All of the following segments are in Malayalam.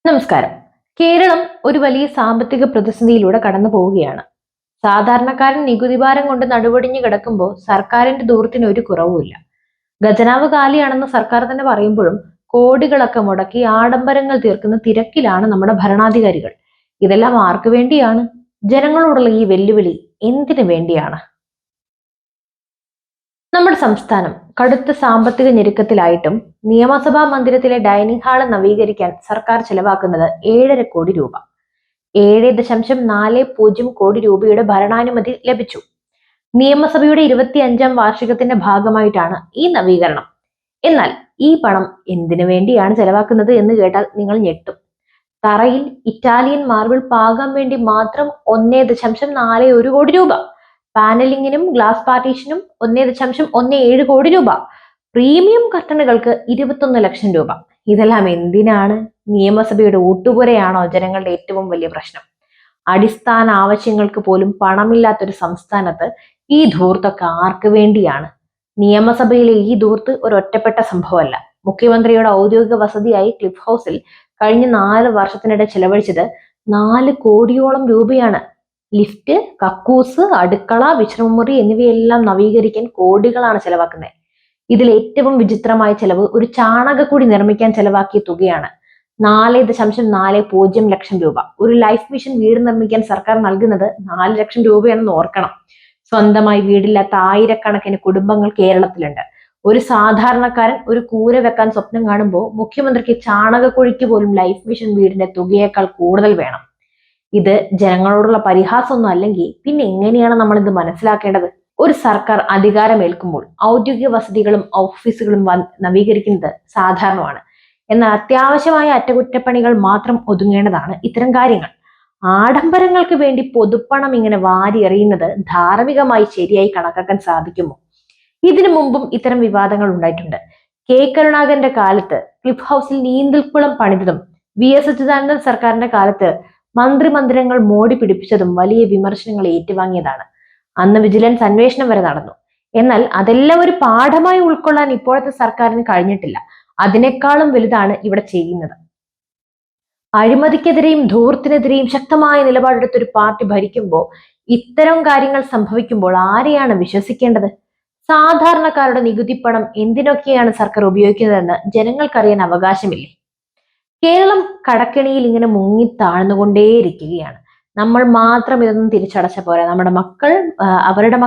നമസ്കാരം. കേരളം ഒരു വലിയ സാമ്പത്തിക പ്രതിസന്ധിയിലൂടെ കടന്നു പോവുകയാണ്. സാധാരണക്കാരൻ നികുതി ഭാരം കൊണ്ട് നടുവൊടിഞ്ഞു കിടക്കുമ്പോൾ സർക്കാരിന്റെ ദൂരത്തിന് ഒരു കുറവുമില്ല. ഖജനാവ് കാലിയാണെന്ന് സർക്കാർ തന്നെ പറയുമ്പോഴും കോടികളൊക്കെ മുടക്കി ആഡംബരങ്ങൾ തീർക്കുന്ന തിരക്കിലാണ് നമ്മുടെ ഭരണാധികാരികൾ. ഇതെല്ലാം ആർക്കു വേണ്ടിയാണ്? ജനങ്ങളോടുള്ള ഈ വെല്ലുവിളി എന്തിനു വേണ്ടിയാണ്? നമ്മുടെ സംസ്ഥാനം കടുത്ത സാമ്പത്തിക ഞെരുക്കത്തിലായിട്ടും നിയമസഭാ മന്ദിരത്തിലെ ഡൈനിങ് ഹാള് നവീകരിക്കാൻ സർക്കാർ ചെലവാക്കുന്നത് 7.5 കോടി രൂപ. 7.40 കോടി രൂപയുടെ ഭരണാനുമതി ലഭിച്ചു. നിയമസഭയുടെ 25ാം വാർഷികത്തിന്റെ ഭാഗമായിട്ടാണ് ഈ നവീകരണം. എന്നാൽ ഈ പണം എന്തിനു വേണ്ടിയാണ് ചെലവാക്കുന്നത് എന്ന് കേട്ടാൽ നിങ്ങൾ ഞെട്ടും. തറയിൽ ഇറ്റാലിയൻ മാർബിൾ പാകാൻ വേണ്ടി മാത്രം 1.41 കോടി രൂപ, പാനലിങ്ങിനും ഗ്ലാസ് പാർട്ടീഷനും 1.17 കോടി രൂപ, പ്രീമിയം കർട്ടനുകൾക്ക് 21 ലക്ഷം രൂപ. ഇതെല്ലാം എന്തിനാണ്? നിയമസഭയുടെ ഊട്ടുപുരയാണോ ജനങ്ങളുടെ ഏറ്റവും വലിയ പ്രശ്നം? അടിസ്ഥാന ആവശ്യങ്ങൾക്ക് പോലും പണമില്ലാത്തൊരു സംസ്ഥാനത്ത് ഈ ധൂർത്തൊക്കെ ആർക്ക് വേണ്ടിയാണ്? നിയമസഭയിലെ ഈ ധൂർത്ത് ഒരു ഒറ്റപ്പെട്ട സംഭവമല്ല. മുഖ്യമന്ത്രിയുടെ ഔദ്യോഗിക വസതിയായി ക്ലിഫ് ഹൗസിൽ കഴിഞ്ഞ 4 വർഷത്തിനിടെ ചെലവഴിച്ചത് 4 കോടിയോളം രൂപയാണ്. ലിഫ്റ്റ്, കക്കൂസ്, അടുക്കള, വിശ്രമമുറി എന്നിവയെല്ലാം നവീകരിക്കാൻ കോടികളാണ് ചെലവാക്കുന്നത്. ഇതിൽ ഏറ്റവും വിചിത്രമായ ചെലവ് ഒരു ചാണകക്കുടി നിർമ്മിക്കാൻ ചെലവാക്കിയ തുകയാണ്. 4.40 ലക്ഷം രൂപ. ഒരു ലൈഫ് മിഷൻ വീട് നിർമ്മിക്കാൻ സർക്കാർ നൽകുന്നത് 4 ലക്ഷം രൂപയാണെന്ന് ഓർക്കണം. സ്വന്തമായി വീടില്ലാത്ത ആയിരക്കണക്കിന് കുടുംബങ്ങൾ കേരളത്തിലുണ്ട്. ഒരു സാധാരണക്കാരൻ ഒരു കൂര വെക്കാൻ സ്വപ്നം കാണുമ്പോൾ മുഖ്യമന്ത്രിക്ക് ചാണകക്കുഴിക്ക് പോലും ലൈഫ് മിഷൻ വീടിന്റെ തുകയേക്കാൾ കൂടുതൽ വേണം. ഇത് ജനങ്ങളോടുള്ള പരിഹാസമൊന്നും അല്ലെങ്കിൽ പിന്നെ എങ്ങനെയാണ് നമ്മൾ ഇത് മനസ്സിലാക്കേണ്ടത്? ഒരു സർക്കാർ അധികാരമേൽക്കുമ്പോൾ ഔദ്യോഗിക വസതികളും ഓഫീസുകളും നവീകരിക്കുന്നത് സാധാരണമാണ്. എന്നാൽ അത്യാവശ്യമായ അറ്റകുറ്റപ്പണികൾ മാത്രം ഒതുങ്ങേണ്ടതാണ് ഇത്തരം കാര്യങ്ങൾ. ആഡംബരങ്ങൾക്ക് വേണ്ടി പൊതുപ്പണം ഇങ്ങനെ വാരി എറിയുന്നത് ധാർമ്മികമായി ശരിയായി കണക്കാക്കാൻ സാധിക്കുമോ? ഇതിനു മുമ്പും ഇത്തരം വിവാദങ്ങൾ ഉണ്ടായിട്ടുണ്ട്. കെ കരുണാകരന്റെ കാലത്ത് ക്ലിഫ് ഹൗസിൽ നീന്തൽക്കുളം പണിതതും VS അച്യുതാനന്ദൻ സർക്കാരിന്റെ കാലത്ത് മന്ത്രിമന്ദിരങ്ങൾ മോടി പിടിപ്പിച്ചതും വലിയ വിമർശനങ്ങൾ ഏറ്റുവാങ്ങിയതാണ്. അന്ന് വിജിലൻസ് അന്വേഷണം വരെ നടന്നു. എന്നാൽ അതെല്ലാം ഒരു പാഠമായി ഉൾക്കൊള്ളാൻ ഇപ്പോഴത്തെ സർക്കാരിന് കഴിഞ്ഞിട്ടില്ല. അതിനേക്കാളും വലുതാണ് ഇവിടെ ചെയ്യുന്നത്. അഴിമതിക്കെതിരെയും ധൂർത്തിനെതിരെയും ശക്തമായ നിലപാടെടുത്തൊരു പാർട്ടി ഭരിക്കുമ്പോൾ ഇത്തരം കാര്യങ്ങൾ സംഭവിക്കുമ്പോൾ ആരെയാണ് വിശ്വസിക്കേണ്ടത്? സാധാരണക്കാരുടെ നികുതിപ്പണം എന്തിനൊക്കെയാണ് സർക്കാർ ഉപയോഗിക്കുന്നതെന്ന് ജനങ്ങൾക്കറിയാൻ അവകാശമില്ലേ? കേരളം കടക്കെണിയിൽ ഇങ്ങനെ മുങ്ങി താഴ്ന്നുകൊണ്ടേയിരിക്കുകയാണ്. നമ്മൾ മാത്രം ഇതൊന്നും തിരിച്ചടച്ച പോരാ. നമ്മുടെ മക്കൾ, അവരുടെ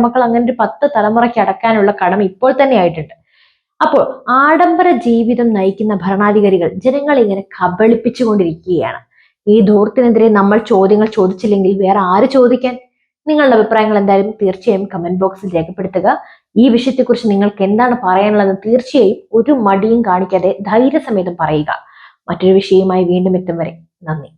മക്കൾ അങ്ങനെ ഒരു 10 തലമുറയ്ക്ക് അടക്കാനുള്ള കടം ഇപ്പോൾ തന്നെ ആയിട്ടുണ്ട്. അപ്പോൾ ആഡംബര ജീവിതം നയിക്കുന്ന ഭരണാധികാരികൾ ജനങ്ങളെ ഇങ്ങനെ കബളിപ്പിച്ചുകൊണ്ടിരിക്കുകയാണ്. ഈ ധൂർത്തിനെതിരെ നമ്മൾ ചോദ്യങ്ങൾ ചോദിച്ചില്ലെങ്കിൽ വേറെ ആര് ചോദിക്കാൻ? നിങ്ങളുടെ അഭിപ്രായങ്ങൾ എന്തായാലും തീർച്ചയായും കമന്റ് ബോക്സിൽ രേഖപ്പെടുത്തുക. ഈ വിഷയത്തെക്കുറിച്ച് നിങ്ങൾക്ക് എന്താണ് പറയാനുള്ളത് തീർച്ചയായും ഒരു മടിയും കാണിക്കാതെ ധൈര്യസമേതം പറയുക. മറ്റൊരു വിഷയവുമായി വീണ്ടും എത്തും വരെ നന്ദി.